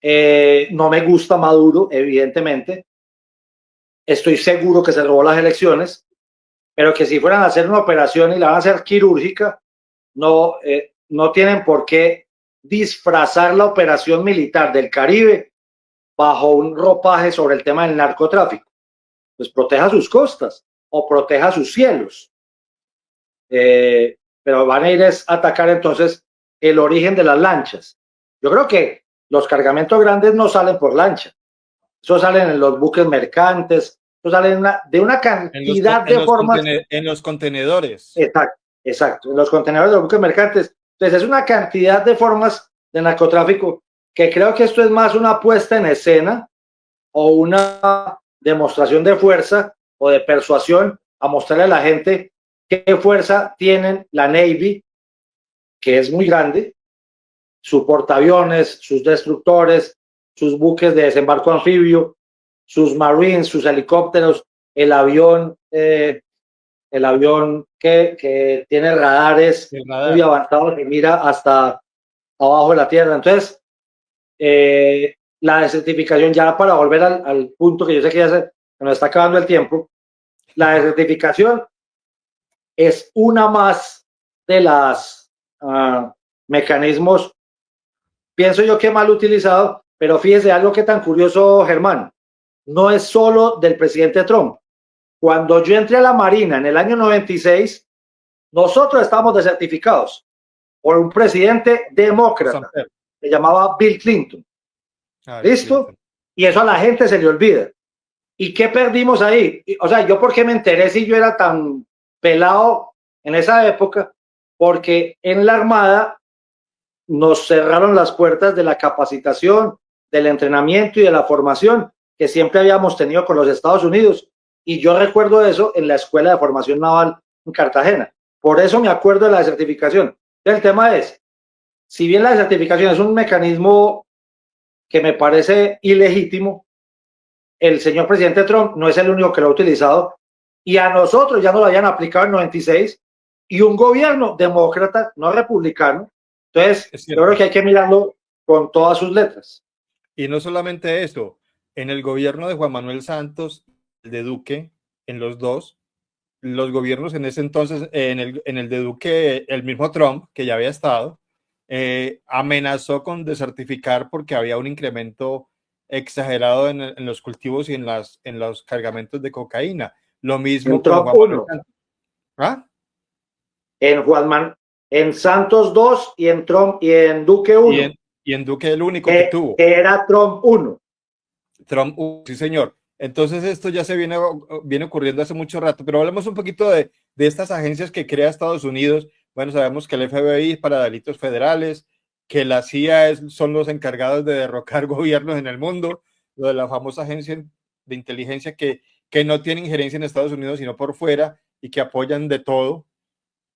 No me gusta Maduro, evidentemente. Estoy seguro que se robó las elecciones, pero que si fueran a hacer una operación y la van a hacer quirúrgica, no tienen por qué disfrazar la operación militar del Caribe bajo un ropaje sobre el tema del narcotráfico. Pues proteja sus costas o proteja sus cielos. Pero van a ir a atacar entonces el origen de las lanchas. Yo creo que los cargamentos grandes no salen por lancha, eso salen en los buques mercantes, eso salen de una cantidad de formas. En los contenedores. Exacto, exacto, en los contenedores de los buques mercantes. Entonces es una cantidad de formas de narcotráfico que creo que esto es más una puesta en escena o una demostración de fuerza o de persuasión a mostrarle a la gente qué fuerza tienen la Navy, que es muy grande, sus portaaviones, sus destructores, sus buques de desembarco anfibio, sus marines, sus helicópteros, el avión que tiene radares muy avanzados que mira hasta abajo de la tierra. Entonces, la desertificación, ya para volver al punto que yo sé que ya se nos está acabando el tiempo, la desertificación es una más de las mecanismos, pienso yo que mal utilizado, pero fíjese algo que tan curioso, Germán, no es solo del presidente Trump. Cuando yo entré a la Marina en el año 96, nosotros estábamos desertificados por un presidente demócrata que llamaba Bill Clinton. ¿Listo? Clinton. Y eso a la gente se le olvida. ¿Y qué perdimos ahí? O sea, ¿yo por qué me enteré si yo era tan pelado en esa época? Porque en la Armada nos cerraron las puertas de la capacitación, del entrenamiento y de la formación que siempre habíamos tenido con los Estados Unidos. Y yo recuerdo eso en la Escuela de Formación Naval en Cartagena. Por eso me acuerdo de la desertificación. El tema es, si bien la desertificación es un mecanismo que me parece ilegítimo, el señor presidente Trump no es el único que lo ha utilizado y a nosotros ya nos lo habían aplicado en 96 y un gobierno demócrata, no republicano. Entonces, yo creo que hay que mirarlo con todas sus letras. Y no solamente eso, en el gobierno de Juan Manuel Santos, el de Duque, en los dos, los gobiernos en ese entonces, en el de Duque, el mismo Trump, que ya había estado, amenazó con desertificar porque había un incremento exagerado en los cultivos y en los cargamentos de cocaína. Lo mismo con Juan Manuel Santos. ¿Ah? En Santos 2 y en Trump y en Duque 1. Y en Duque el único que tuvo. Que era Trump 1. Trump 1, sí señor. Entonces esto ya se viene ocurriendo hace mucho rato, pero hablemos un poquito de estas agencias que crea Estados Unidos. Bueno, sabemos que el FBI es para delitos federales, que la CIA son los encargados de derrocar gobiernos en el mundo, lo de la famosa agencia de inteligencia que no tiene injerencia en Estados Unidos, sino por fuera, y que apoyan de todo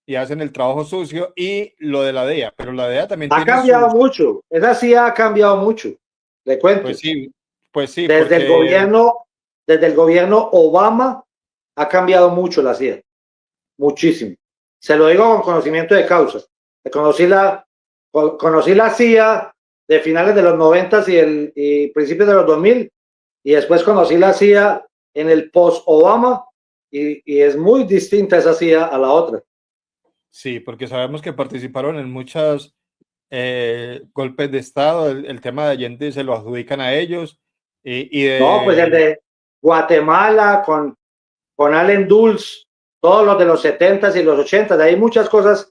y hacen el trabajo sucio, y lo de la DEA, pero la DEA también ha cambiado mucho, esa CIA ha cambiado mucho, le cuento. Pues sí. Desde el gobierno Obama ha cambiado mucho la CIA, muchísimo. Se lo digo con conocimiento de causa. Conocí la CIA de finales de los 90 y principios de los 2000, y después conocí la CIA en el post-Obama, y es muy distinta esa CIA a la otra. Sí, porque sabemos que participaron en muchos golpes de Estado, el tema de Allende se lo adjudican a ellos. No, pues el de Guatemala con Allen Dulles, todos los de los 70s y los 80s, hay muchas cosas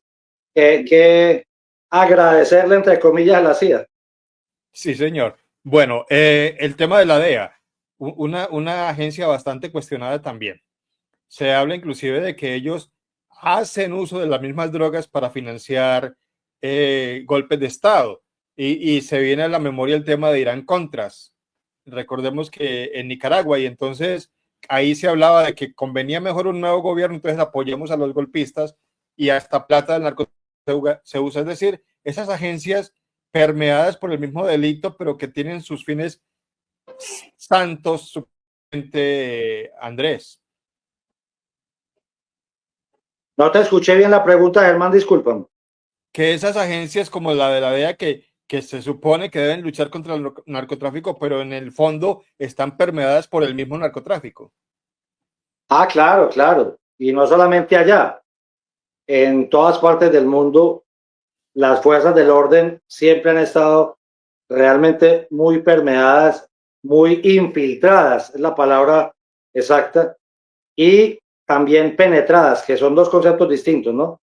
que agradecerle, entre comillas, a la CIA. Sí, señor. Bueno, el tema de la DEA, una agencia bastante cuestionada también. Se habla inclusive de que ellos hacen uso de las mismas drogas para financiar golpes de Estado. Y se viene a la memoria el tema de Irán Contras. Recordemos que en Nicaragua, y entonces ahí se hablaba de que convenía mejor un nuevo gobierno, entonces apoyemos a los golpistas y hasta plata del narcotráfico se usa. Es decir, esas agencias permeadas por el mismo delito, pero que tienen sus fines santos, Andrés. No te escuché bien la pregunta, Germán, discúlpame. Que esas agencias como la de la DEA que se supone que deben luchar contra el narcotráfico, pero en el fondo están permeadas por el mismo narcotráfico. Ah, claro, claro. y no solamente allá, en todas partes del mundo, las fuerzas del orden siempre han estado realmente muy permeadas, muy infiltradas, es la palabra exacta, y también penetradas, que son dos conceptos distintos, ¿no?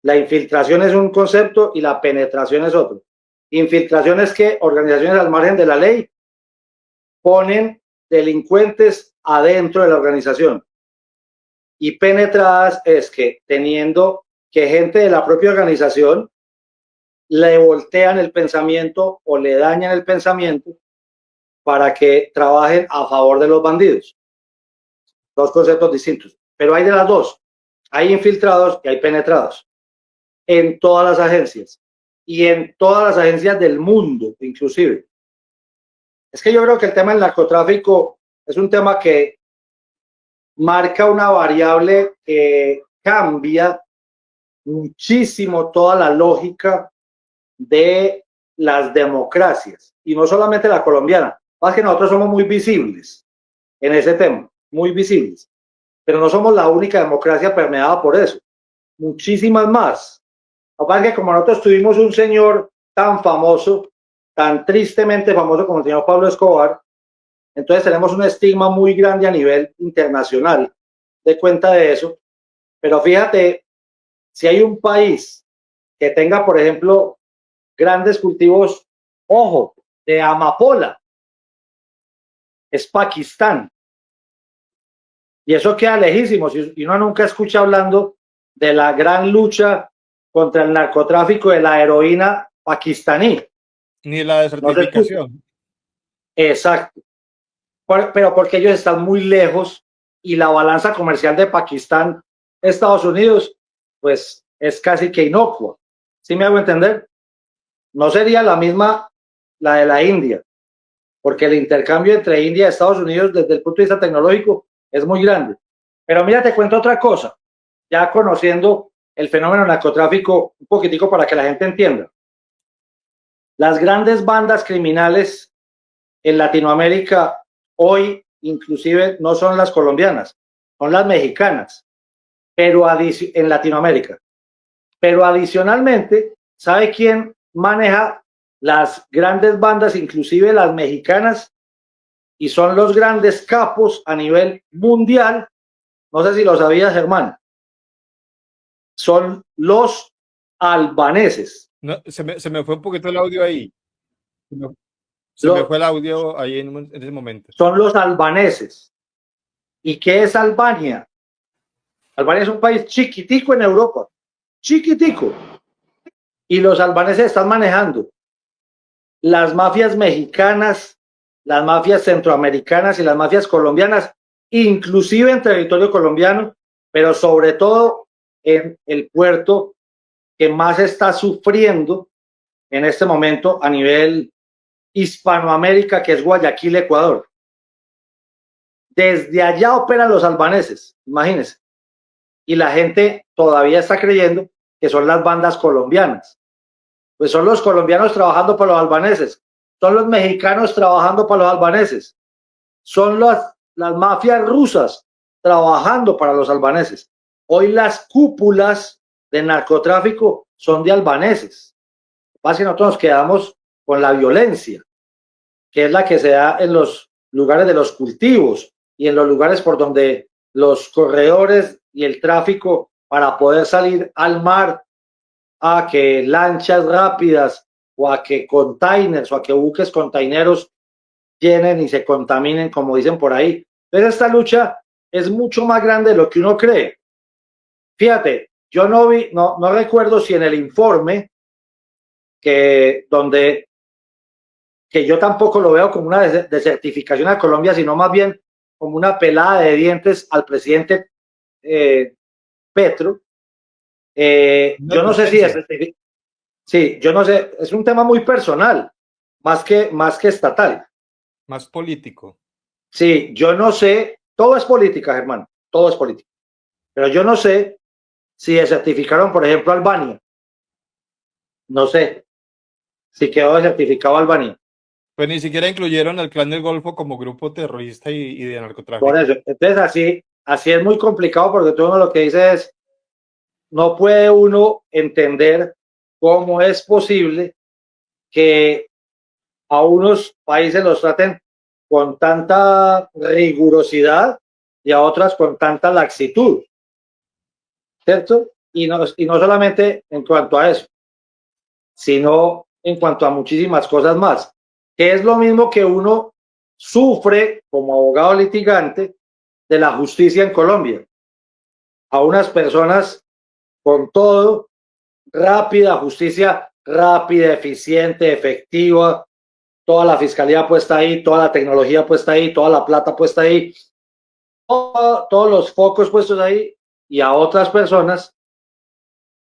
La infiltración es un concepto y la penetración es otro. Infiltración es que organizaciones al margen de la ley ponen delincuentes adentro de la organización. Y penetradas es que teniendo que gente de la propia organización le voltean el pensamiento o le dañan el pensamiento para que trabajen a favor de los bandidos. Dos conceptos distintos. Pero hay de las dos. Hay infiltrados y hay penetrados. En todas las agencias. Y en todas las agencias del mundo, inclusive. Es que yo creo que el tema del narcotráfico es un tema que marca una variable que cambia muchísimo toda la lógica de las democracias. Y no solamente la colombiana. Más que nosotros somos muy visibles en ese tema. Muy visibles. Pero no somos la única democracia permeada por eso. Muchísimas más. Aparte que como nosotros tuvimos un señor tan famoso, tan tristemente famoso como el señor Pablo Escobar, entonces tenemos un estigma muy grande a nivel internacional de cuenta de eso. Pero fíjate, si hay un país que tenga, por ejemplo, grandes cultivos, ojo, de amapola, es Pakistán. Y eso queda lejísimos. Y uno nunca escucha hablando de la gran lucha contra el narcotráfico de la heroína pakistaní. Ni la desertificación. No, exacto. Pero porque ellos están muy lejos y la balanza comercial de Pakistán, Estados Unidos, pues es casi que inocua. ¿Sí me hago entender? No sería la misma la de la India, porque el intercambio entre India y Estados Unidos desde el punto de vista tecnológico es muy grande. Pero mira, te cuento otra cosa, ya conociendo el fenómeno narcotráfico un poquitico para que la gente entienda. Las grandes bandas criminales en Latinoamérica hoy inclusive no son las colombianas, son las mexicanas, pero en Latinoamérica. Pero adicionalmente, ¿sabe quién maneja las grandes bandas, inclusive las mexicanas? Y son los grandes capos a nivel mundial. No sé si lo sabías, Germán. Son los albaneses. No, se me fue un poquito el audio ahí. Se me fue el audio ahí en ese momento. Son los albaneses. ¿Y qué es Albania? Albania es un país chiquitico en Europa. Chiquitico. Y los albaneses están manejando las mafias mexicanas, las mafias centroamericanas y las mafias colombianas, inclusive en territorio colombiano, pero sobre todo en el puerto que más está sufriendo en este momento a nivel Hispanoamérica, que es Guayaquil, Ecuador. Desde allá operan los albaneses, imagínense. Y la gente todavía está creyendo que son las bandas colombianas. Pues son los colombianos trabajando para los albaneses, son los mexicanos trabajando para los albaneses, son las mafias rusas trabajando para los albaneses. Hoy las cúpulas de narcotráfico son de albaneses. Pasa que nosotros nos quedamos con la violencia, que es la que se da en los lugares de los cultivos y en los lugares por donde los corredores y el tráfico para poder salir al mar, a que lanchas rápidas o a que containers o a que buques containeros llenen y se contaminen, como dicen por ahí. Entonces esta lucha es mucho más grande de lo que uno cree. Fíjate, yo no recuerdo si en el informe que yo tampoco lo veo como una desertificación a Colombia, sino más bien como una pelada de dientes al presidente Petro. Yo no sé si sí, yo no sé, es un tema muy personal, más que estatal. Más político. Sí, yo no sé, todo es política, hermano, todo es política. Pero yo no sé si desertificaron, por ejemplo, Albania. No sé si quedó desertificado Albania. Pues ni siquiera incluyeron al Clan del Golfo como grupo terrorista y de narcotráfico. Por eso, entonces así es muy complicado porque tú uno lo que dice es, no puede uno entender cómo es posible que a unos países los traten con tanta rigurosidad y a otras con tanta laxitud, ¿cierto? Y no solamente en cuanto a eso, sino en cuanto a muchísimas cosas más, que es lo mismo que uno sufre como abogado litigante de la justicia en Colombia. A unas personas con todo, rápida, justicia rápida, eficiente, efectiva, toda la fiscalía puesta ahí, toda la tecnología puesta ahí, toda la plata puesta ahí, todos los focos puestos ahí, y a otras personas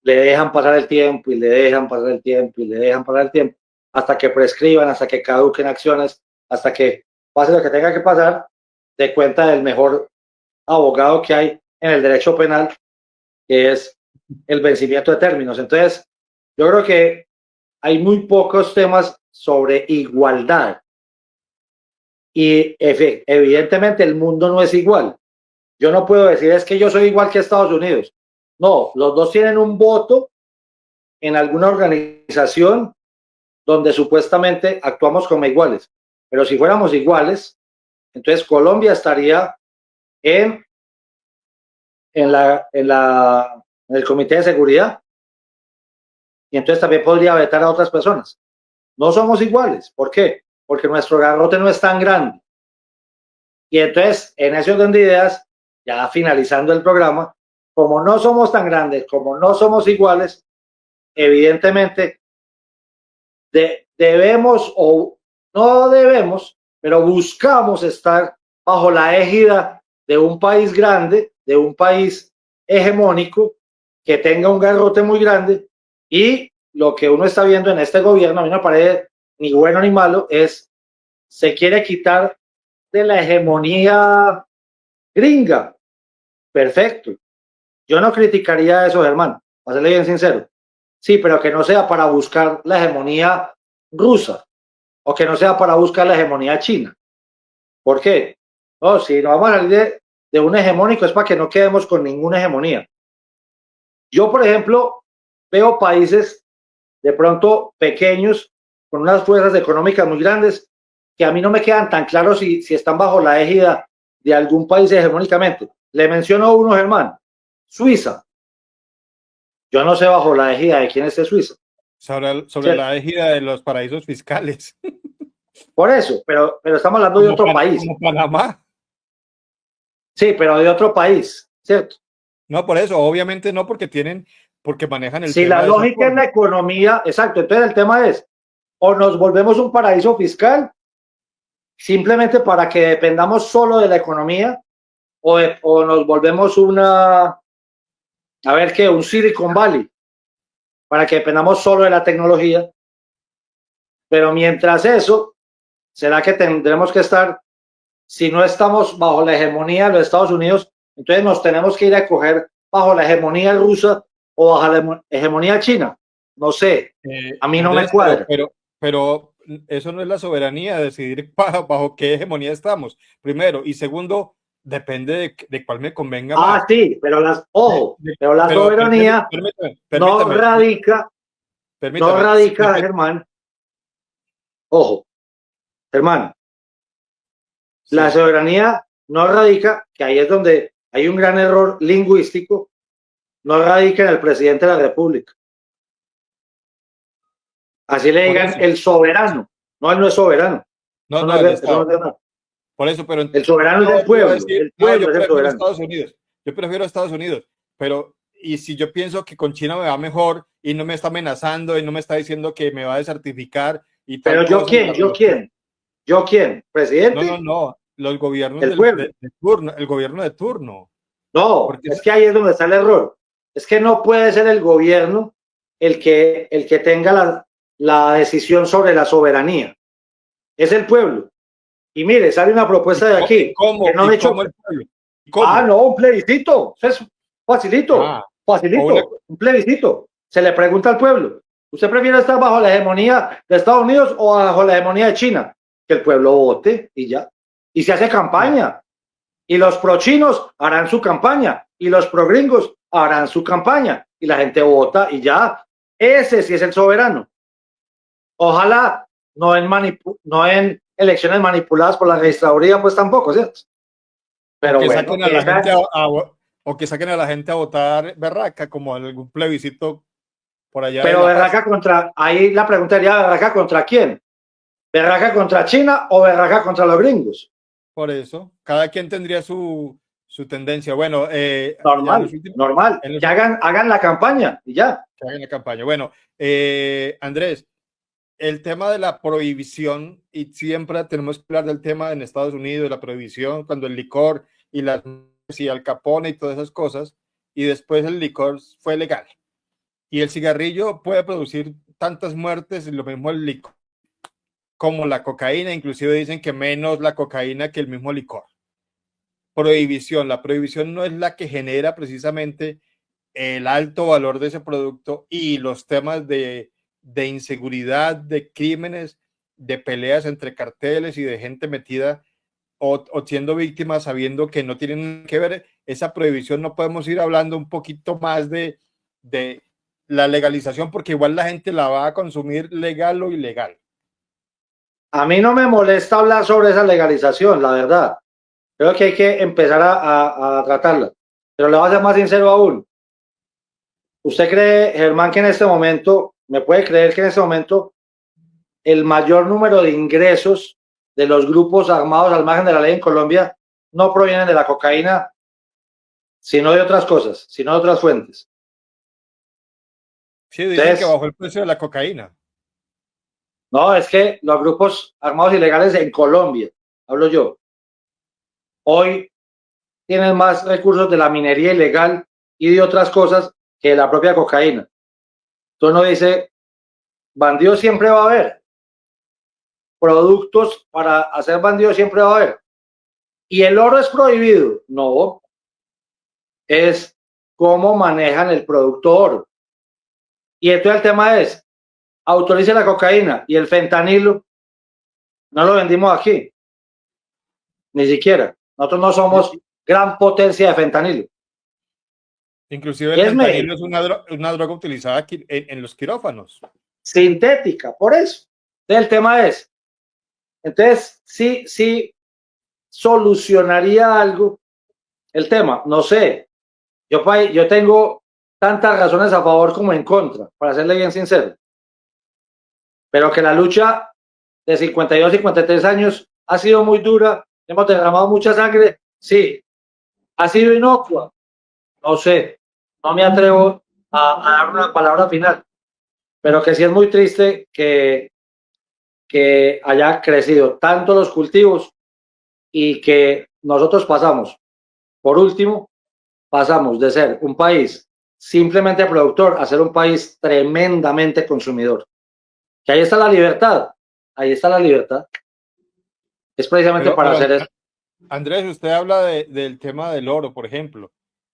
le dejan pasar el tiempo y le dejan pasar el tiempo y le dejan pasar el tiempo hasta que prescriban, hasta que caduquen acciones, hasta que pase lo que tenga que pasar, de cuenta del mejor abogado que hay en el derecho penal, que es el vencimiento de términos. Entonces, yo creo que hay muy pocos temas sobre igualdad y evidentemente el mundo no es igual. Yo no puedo decir es que yo soy igual que Estados Unidos. No, los dos tienen un voto en alguna organización donde supuestamente actuamos como iguales. Pero si fuéramos iguales, entonces Colombia estaría en, en el Comité de Seguridad y entonces también podría vetar a otras personas. No somos iguales. ¿Por qué? Porque nuestro garrote no es tan grande. Y entonces, en ese orden de ideas, ya finalizando el programa, como no somos tan grandes, como no somos iguales, evidentemente debemos o no debemos, pero buscamos estar bajo la égida de un país grande, de un país hegemónico, que tenga un garrote muy grande, y lo que uno está viendo en este gobierno, a mí no me parece ni bueno ni malo, es se quiere quitar de la hegemonía gringa. Perfecto. Yo no criticaría eso, Germán, para serle bien sincero. Sí, pero que no sea para buscar la hegemonía rusa o que no sea para buscar la hegemonía china. ¿Por qué? No, si no vamos a salir de un hegemónico es para que no quedemos con ninguna hegemonía. Yo, por ejemplo, veo países de pronto pequeños con unas fuerzas económicas muy grandes que a mí no me quedan tan claros si están bajo la égida de algún país hegemónicamente. Le menciono uno, Germán, Suiza. Yo no sé bajo la égida de quién es Suiza. Sobre la égida de los paraísos fiscales. Por eso, pero estamos hablando de otro país. Como Panamá. Sí, pero de otro país, ¿cierto? No, por eso, obviamente no, porque manejan el si tema la lógica en la economía, exacto, entonces el tema es, o nos volvemos un paraíso fiscal, simplemente para que dependamos solo de la economía, o nos volvemos a ver qué, un Silicon Valley, para que dependamos solo de la tecnología. Pero mientras eso, ¿será que tendremos que estar, si no estamos bajo la hegemonía de los Estados Unidos, entonces nos tenemos que ir a coger bajo la hegemonía rusa o bajo la hegemonía china? No sé, a mí no me cuadra. Pero eso no es la soberanía, decidir bajo qué hegemonía estamos, primero. Y segundo, depende de cuál me convenga más. Sí, pero pero la soberanía no radica, Germán. Ojo, Germán, sí. La soberanía no radica, que ahí es donde hay un gran error lingüístico, no radica en el presidente de la República. Así le digan el soberano. No, él no es soberano. No, por eso, pero el soberano es del pueblo. El pueblo es el soberano. Estados Unidos. Yo prefiero Estados Unidos, pero y si yo pienso que con China me va mejor y no me está amenazando y no me está diciendo que me va a desertificar y tal. Pero ¿Yo quién? ¿Presidente? No. Los gobiernos de turno, el gobierno de turno. No, porque es que ahí es donde está el error. Es que no puede ser el gobierno el que tenga la decisión sobre la soberanía. Es el pueblo. Y mire, sale una propuesta de aquí. ¿Cómo? Que no me ¿Cómo? No, un plebiscito. Es facilito. Facilito. Un plebiscito. Se le pregunta al pueblo. ¿Usted prefiere estar bajo la hegemonía de Estados Unidos o bajo la hegemonía de China? Que el pueblo vote y ya. Y se hace campaña. Y los pro-chinos harán su campaña, y los pro-gringos harán su campaña, y la gente vota, y ya, ese sí es el soberano. Ojalá no en elecciones manipuladas por la registraduría, pues tampoco, ¿cierto? Pero o que saquen a la gente o que saquen a la gente a votar berraca, como en algún plebiscito por allá. Pero berraca contra, ahí la pregunta sería, ¿berraca contra quién? ¿Berraca contra China o berraca contra los gringos? Por eso, cada quien tendría su tendencia. Bueno, normal, normal. Que hagan la campaña y ya. Que hagan la campaña. Bueno, Andrés, el tema de la prohibición, y siempre tenemos que hablar del tema en Estados Unidos, de la prohibición, cuando el licor y Al Capone y todas esas cosas, y después el licor fue legal. Y el cigarrillo puede producir tantas muertes, y lo mismo el licor, como la cocaína, inclusive dicen que menos la cocaína que el mismo licor. Prohibición, la prohibición no es la que genera precisamente el alto valor de ese producto y los temas de inseguridad, de crímenes, de peleas entre carteles y de gente metida o siendo víctimas sabiendo que no tienen que ver. Esa prohibición no podemos ir hablando un poquito más de la legalización, porque igual la gente la va a consumir legal o ilegal. A mí no me molesta hablar sobre esa legalización, la verdad. Creo que hay que empezar a tratarla. Pero le voy a ser más sincero aún. ¿Usted cree, Germán, que en este momento, me puede creer que en este momento, el mayor número de ingresos de los grupos armados al margen de la ley en Colombia no provienen de la cocaína, sino de otras cosas, sino de otras fuentes? Sí, dicen que bajó el precio de la cocaína. No, es que los grupos armados ilegales en Colombia, hablo yo, hoy tienen más recursos de la minería ilegal y de otras cosas que de la propia cocaína. Entonces uno dice, bandidos siempre va a haber, productos para hacer bandidos siempre va a haber. ¿Y el oro es prohibido? No, es cómo manejan el producto oro. Y entonces el tema es, autorice la cocaína y el fentanilo, no lo vendimos aquí, ni siquiera. Nosotros no somos gran potencia de fentanilo. Inclusive el fentanilo es una droga utilizada aquí en los quirófanos. Sintética, por eso. Entonces el tema es, entonces sí solucionaría algo el tema, no sé. Yo tengo tantas razones a favor como en contra, para serle bien sincero. Pero que la lucha de 52, 53 años ha sido muy dura, hemos derramado mucha sangre, sí. ¿Ha sido inocua? No sé, no me atrevo a dar una palabra final, pero que sí es muy triste que haya crecido tanto los cultivos y que nosotros pasamos, por último, pasamos de ser un país simplemente productor a ser un país tremendamente consumidor. Que ahí está la libertad, ahí está la libertad. Es precisamente para hacer eso. Andrés, usted habla del tema del oro, por ejemplo,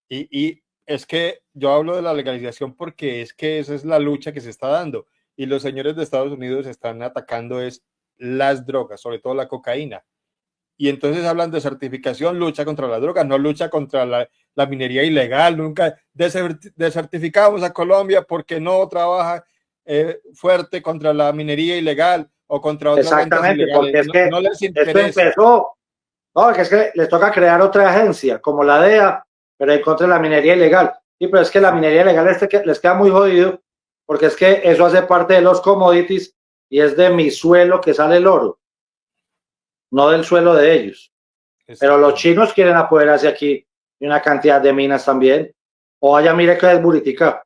y es que yo hablo de la legalización porque es que esa es la lucha que se está dando y los señores de Estados Unidos están atacando las drogas, sobre todo la cocaína. Y entonces hablan de certificación, lucha contra la droga, no lucha contra la minería ilegal, nunca desertificamos a Colombia porque no trabaja fuerte contra la minería ilegal o contra otras Exactamente, porque es que no les interesa. Esto empezó, no, que es que les toca crear otra agencia como la DEA, pero en contra de la minería ilegal. Sí, pero es que la minería ilegal les queda muy jodido, porque es que eso hace parte de los commodities y es de mi suelo que sale el oro, no del suelo de ellos. Pero los chinos quieren apoderarse aquí de una cantidad de minas también. O vaya, mire que es Buritica.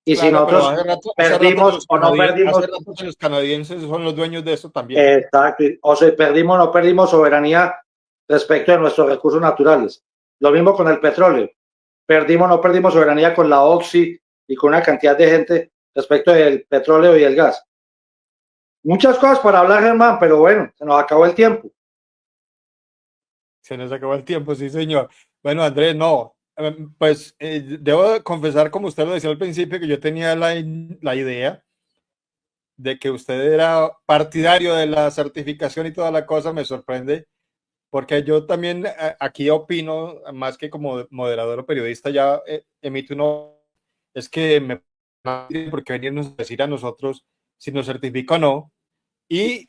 Y claro, si nosotros perdimos o no perdimos. Hace rato los canadienses son los dueños de eso también. Exacto. O si perdimos o no perdimos soberanía respecto de nuestros recursos naturales. Lo mismo con el petróleo. Perdimos o no perdimos soberanía con la Oxy y con una cantidad de gente respecto del petróleo y el gas. Muchas cosas para hablar, Germán, pero bueno, se nos acabó el tiempo. Se nos acabó el tiempo, sí, señor. Bueno, Andrés, no, pues debo confesar, como usted lo decía al principio, que yo tenía la idea de que usted era partidario de la certificación y toda la cosa. Me sorprende porque yo también aquí opino, más que como moderador o periodista, ya emito uno, es que me porque venirnos a decir a nosotros si nos certifica o no, y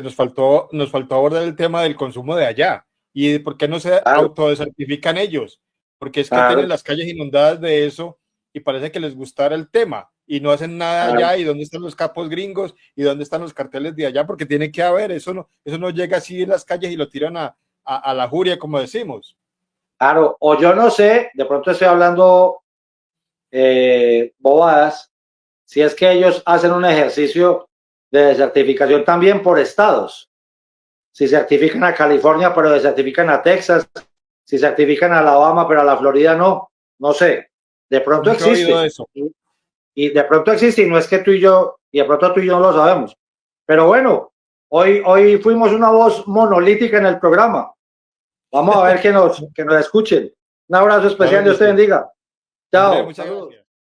nos faltó abordar el tema del consumo de allá, y por qué no se Claro, autodesertifican ellos, porque es que tienen claro, las calles inundadas de eso, y parece que les gustara el tema, y no hacen nada claro, allá, y dónde están los capos gringos, y dónde están los carteles de allá, porque tiene que haber, eso no llega así en las calles y lo tiran a la juria, como decimos. claro. O yo no sé, de pronto estoy hablando bobadas, si es que ellos hacen un ejercicio de certificación también por estados. Si certifican a California, pero desertifican a Texas, si certifican a Alabama, pero a la Florida no, no sé. De pronto Nunca he oído existe. eso. Y de pronto existe, y no es que tú y yo, y de pronto tú y yo no lo sabemos. Pero bueno, hoy fuimos una voz monolítica en el programa. Vamos a ver que nos escuchen. Un abrazo especial, Claro que Dios te sí. bendiga. André, Chao, muchas saludos. gracias.